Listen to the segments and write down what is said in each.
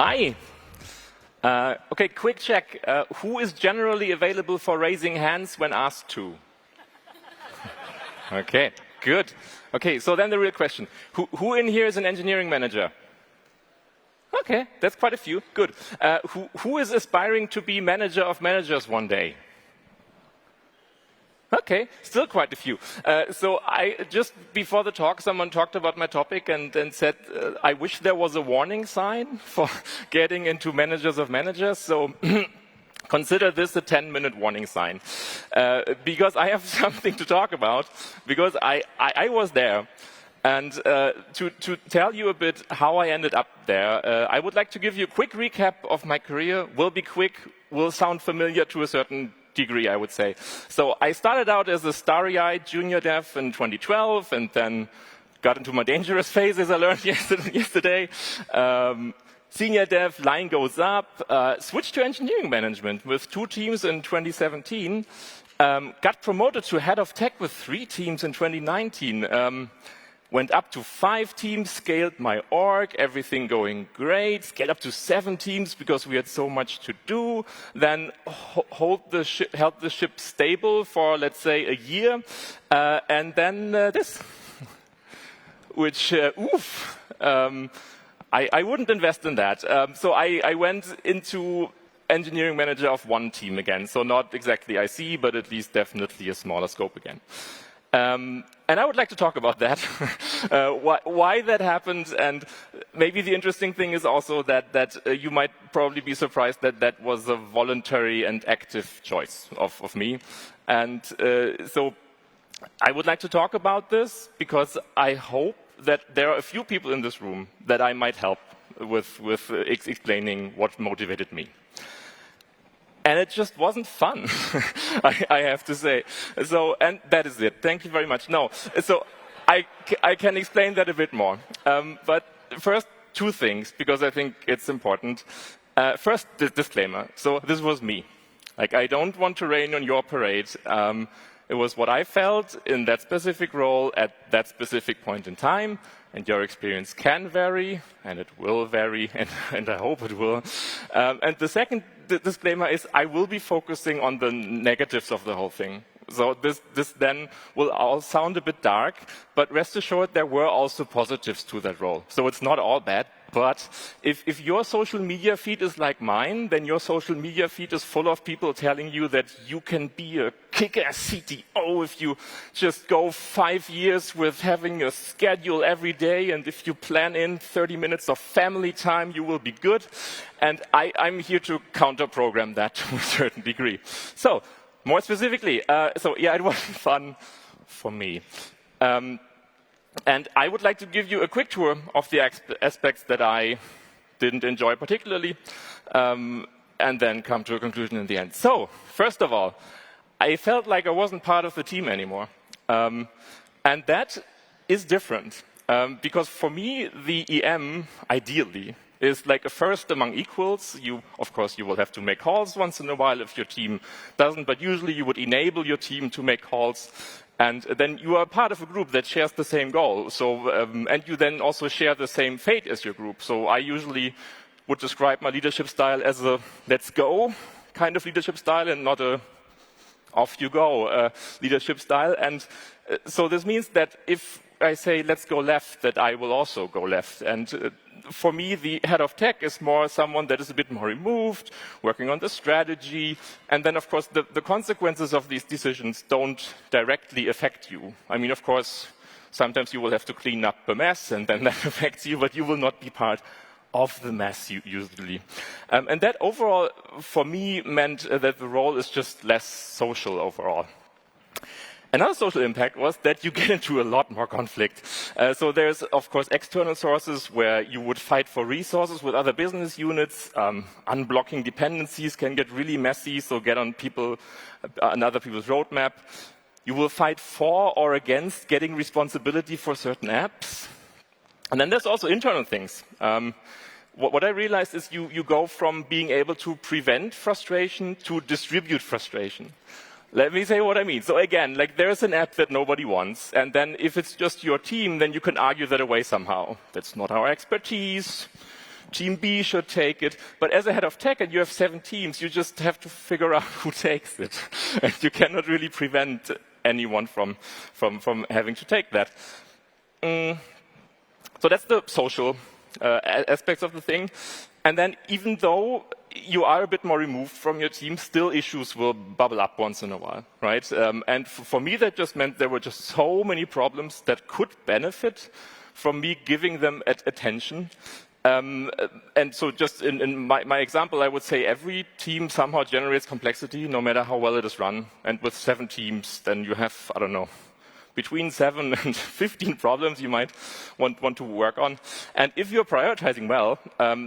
Hi. Okay, quick check. Who is generally available for raising hands when asked to? Okay, good. Okay, so then the real question. Who in here is an engineering manager? Okay, that's quite a few. Good. Who is aspiring to be manager of managers one day? Okay, still quite a few. So I just before the talk, someone talked about my topic and said, I wish there was a warning sign for getting into managers of managers. So consider this a 10-minute warning sign, because I have something to talk about. Because I was there, and to tell you a bit how I ended up there, I would like to give you a quick recap of my career. Will be quick. Will sound familiar to a certain degree, I would say. So I started out as a starry-eyed junior dev in 2012, and then got into my dangerous phase, as I learned yesterday. Senior dev, line goes up, switched to engineering management with 2 teams in 2017, got promoted to head of tech with 3 teams in 2019, went up to 5 teams, scaled my org, everything going great, scaled up to 7 teams because we had so much to do, then held the ship stable for, let's say, a year, and then this, which, I wouldn't invest in that. So I went into engineering manager of 1 team again, so not exactly IC, but at least definitely a smaller scope again. And I would like to talk about that, why that happened, and maybe the interesting thing is also that you might probably be surprised that that was a voluntary and active choice of me. And so I would like to talk about this because I hope that there are a few people in this room that I might help with explaining what motivated me. And it just wasn't fun, I have to say. So, and that is it. Thank you very much. No, so I can explain that a bit more. But first, 2 things, because I think it's important. First, the disclaimer. So this was me. Like, I don't want to rain on your parade. It was what I felt in that specific role at that specific point in time. And your experience can vary, and it will vary, and I hope it will. And the second disclaimer is I will be focusing on the negatives of the whole thing. So this then will all sound a bit dark, but rest assured there were also positives to that role. So it's not all bad, but if your social media feed is like mine, then your social media feed is full of people telling you that you can be a kick-ass CTO if you just go 5 years with having a schedule every day, and if you plan in 30 minutes of family time, you will be good. And I'm here to counter-program that to a certain degree. So, more specifically, it wasn't fun for me. And I would like to give you a quick tour of the aspects that I didn't enjoy particularly, and then come to a conclusion in the end. So, first of all, I felt like I wasn't part of the team anymore. And that is different, because for me, the EM, ideally, is like a first among equals. Of course, you will have to make calls once in a while if your team doesn't, but usually you would enable your team to make calls. And then you are part of a group that shares the same goal. So, and you then also share the same fate as your group. So I usually would describe my leadership style as a let's go kind of leadership style and not a off you go leadership style. And so this means that if I say let's go left, that I will also go left. And for me, the head of tech is more someone that is a bit more removed, working on the strategy. And then, of course, the consequences of these decisions don't directly affect you. I mean, of course, sometimes you will have to clean up a mess, and then that affects you, but you will not be part of the mess usually. And that overall, for me, meant that the role is just less social overall. Another social impact was that you get into a lot more conflict. So there's, of course, external sources where you would fight for resources with other business units. Unblocking dependencies can get really messy, so get on other people's roadmap. You will fight for or against getting responsibility for certain apps. And then there's also internal things. What I realized is you go from being able to prevent frustration to distribute frustration. Let me say what I mean. So again, like there's an app that nobody wants, and then if it's just your team, then you can argue that away somehow. That's not our expertise. team B should take it. But as a head of tech and you have 7 teams, you just have to figure out who takes it. And you cannot really prevent anyone from having to take that. So that's the social aspects of the thing. And then even though you are a bit more removed from your team, still issues will bubble up once in a while, right? And for me, that just meant there were just so many problems that could benefit from me giving them attention. And so just in my example, I would say every team somehow generates complexity, no matter how well it is run. And with 7 teams, then you have, I don't know, between 7 and 15 problems you might want to work on. And if you're prioritizing well,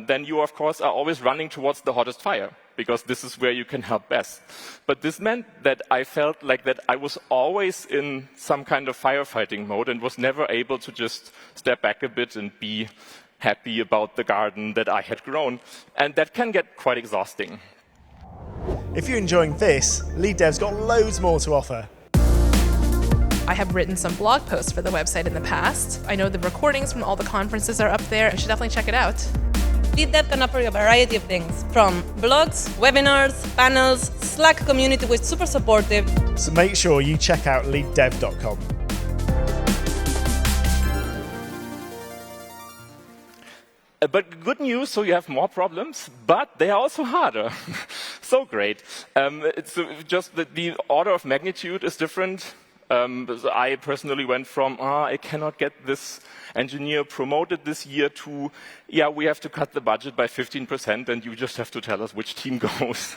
then you, of course, are always running towards the hottest fire, because this is where you can help best. But this meant that I felt like that I was always in some kind of firefighting mode and was never able to just step back a bit and be happy about the garden that I had grown. And that can get quite exhausting. If you're enjoying this, LeadDev's got loads more to offer. I have written some blog posts for the website in the past. I know the recordings from all the conferences are up there. You should definitely check it out. LeadDev can offer you a variety of things, from blogs, webinars, panels, Slack community which is super supportive. So make sure you check out leaddev.com. But good news, so you have more problems, but they are also harder. So great. It's just that the order of magnitude is different. So I personally went from, I cannot get this engineer promoted this year to, yeah, we have to cut the budget by 15% and you just have to tell us which team goes.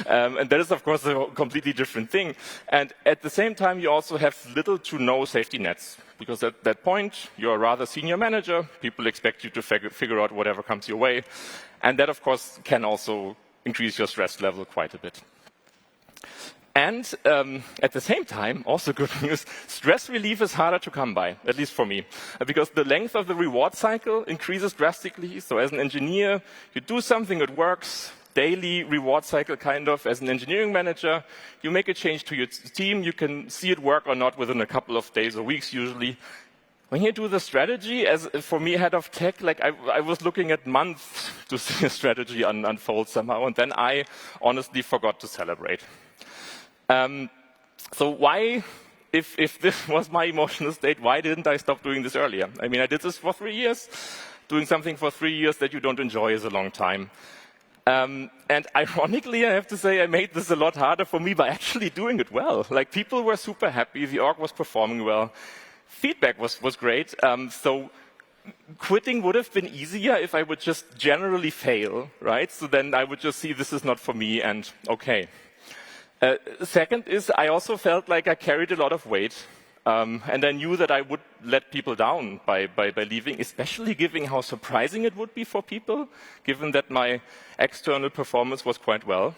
And that is, of course, a completely different thing. And at the same time, you also have little to no safety nets, because at that point, you're a rather senior manager. People expect you to figure out whatever comes your way. And that, of course, can also increase your stress level quite a bit. And at the same time, also good news, stress relief is harder to come by, at least for me, because the length of the reward cycle increases drastically. So as an engineer, you do something that works, daily reward cycle kind of. As an engineering manager, you make a change to your team, you can see it work or not within a couple of days or weeks usually. When you do the strategy, as for me, head of tech, like I was looking at months to see a strategy unfold somehow, and then I honestly forgot to celebrate. So why, if this was my emotional state, why didn't I stop doing this earlier? I mean, I did this for 3 years. Doing something for 3 years that you don't enjoy is a long time. And ironically, I have to say, I made this a lot harder for me by actually doing it well. Like, people were super happy. The org was performing well. Feedback was great. So quitting would have been easier if I would just generally fail, right? So then I would just see this is not for me and okay. Second is I also felt like I carried a lot of weight. And I knew that I would let people down by leaving, especially given how surprising it would be for people, given that my external performance was quite well.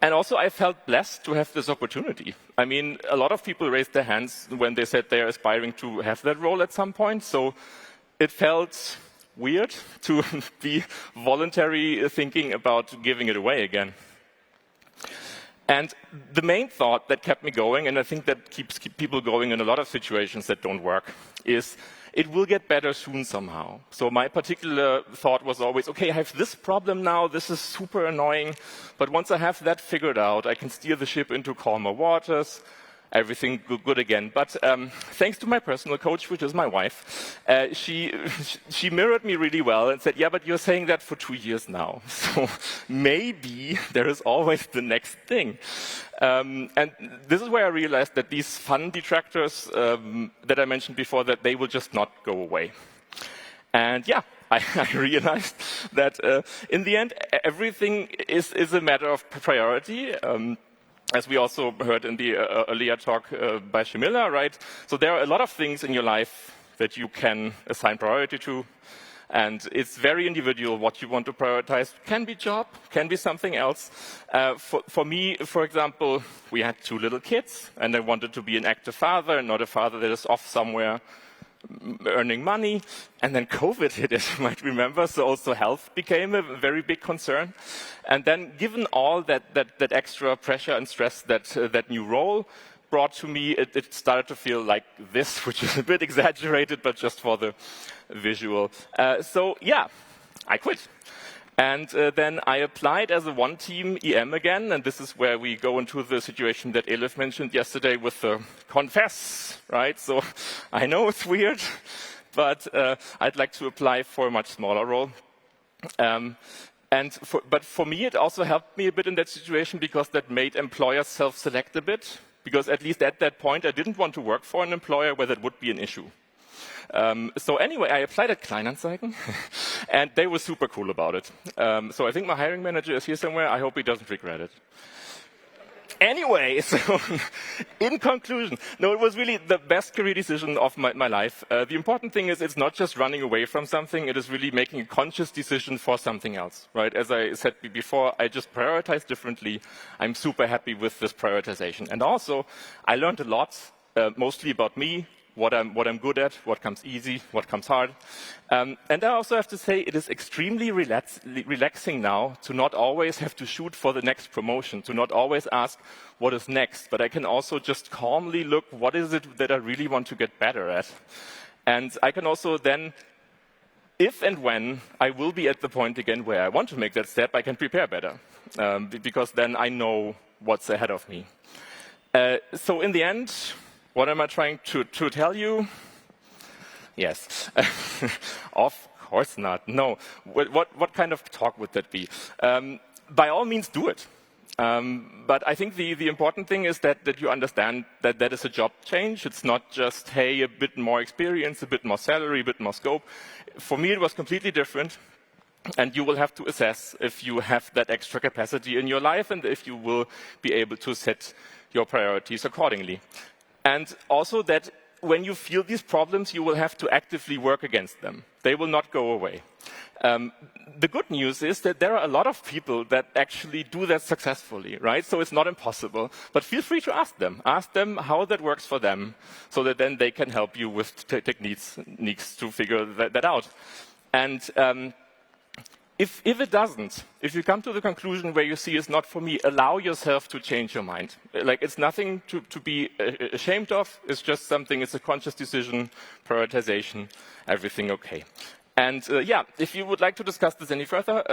And also I felt blessed to have this opportunity. I mean, a lot of people raised their hands when they said they are aspiring to have that role at some point. So it felt weird to be voluntarily thinking about giving it away again. And the main thought that kept me going, and I think that keeps people going in a lot of situations that don't work, is it will get better soon somehow. So my particular thought was always, okay, I have this problem now, this is super annoying, but once I have that figured out, I can steer the ship into calmer waters, everything good again. But thanks to my personal coach, which is my wife, she mirrored me really well and said, yeah, but you're saying that for 2 years now. So maybe there is always the next thing. And this is where I realized that these fun detractors that I mentioned before, that they will just not go away. And yeah, I realized that in the end, everything is a matter of priority. As we also heard in the earlier talk by Shamila, right? So there are a lot of things in your life that you can assign priority to. And it's very individual what you want to prioritize. Can be job, can be something else. For me, for example, we had 2 little kids, and I wanted to be an active father, and not a father that is off somewhere earning money. And then COVID hit, as you might remember, so also health became a very big concern. And then given all that extra pressure and stress that new role brought to me, it started to feel like this, which is a bit exaggerated, but just for the visual. So yeah, I quit. And then I applied as a one-team EM again, and this is where we go into the situation that Elif mentioned yesterday with the confess, right? So I know it's weird, but I'd like to apply for a much smaller role. But for me, it also helped me a bit in that situation because that made employers self-select a bit, because at least at that point, I didn't want to work for an employer where that would be an issue. So anyway, I applied at Kleinanzeigen, and they were super cool about it. So I think my hiring manager is here somewhere. I hope he doesn't regret it. Anyway, so in conclusion, no, it was really the best career decision of my life. The important thing is it's not just running away from something, it is really making a conscious decision for something else, right? As I said before, I just prioritize differently. I'm super happy with this prioritization. And also, I learned a lot, mostly about me, what I'm good at, what comes easy, what comes hard. And I also have to say it is extremely relaxing now to not always have to shoot for the next promotion, to not always ask what is next, but I can also just calmly look, what is it that I really want to get better at? And I can also then, if and when I will be at the point again where I want to make that step, I can prepare better, because then I know what's ahead of me. So in the end, what am I trying to tell you? Yes. Of course not. No. What kind of talk would that be? By all means, do it. But I think the important thing is that you understand that that is a job change. It's not just, hey, a bit more experience, a bit more salary, a bit more scope. For me, it was completely different. And you will have to assess if you have that extra capacity in your life and if you will be able to set your priorities accordingly. And also that when you feel these problems, you will have to actively work against them. They will not go away. The good news is that there are a lot of people that actually do that successfully, right? So it's not impossible. But feel free to ask them. Ask them how that works for them so that then they can help you with techniques to figure that out. And if it doesn't, if you come to the conclusion where you see it's not for me, allow yourself to change your mind. Like, it's nothing to be ashamed of. It's just something, it's a conscious decision, prioritization, everything okay. And yeah, if you would like to discuss this any further,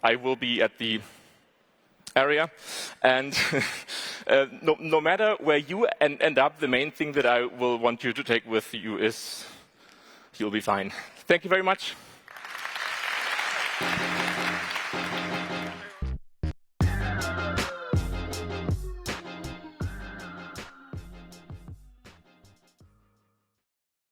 I will be at the area. And no matter where you end up, the main thing that I will want you to take with you is you'll be fine. Thank you very much.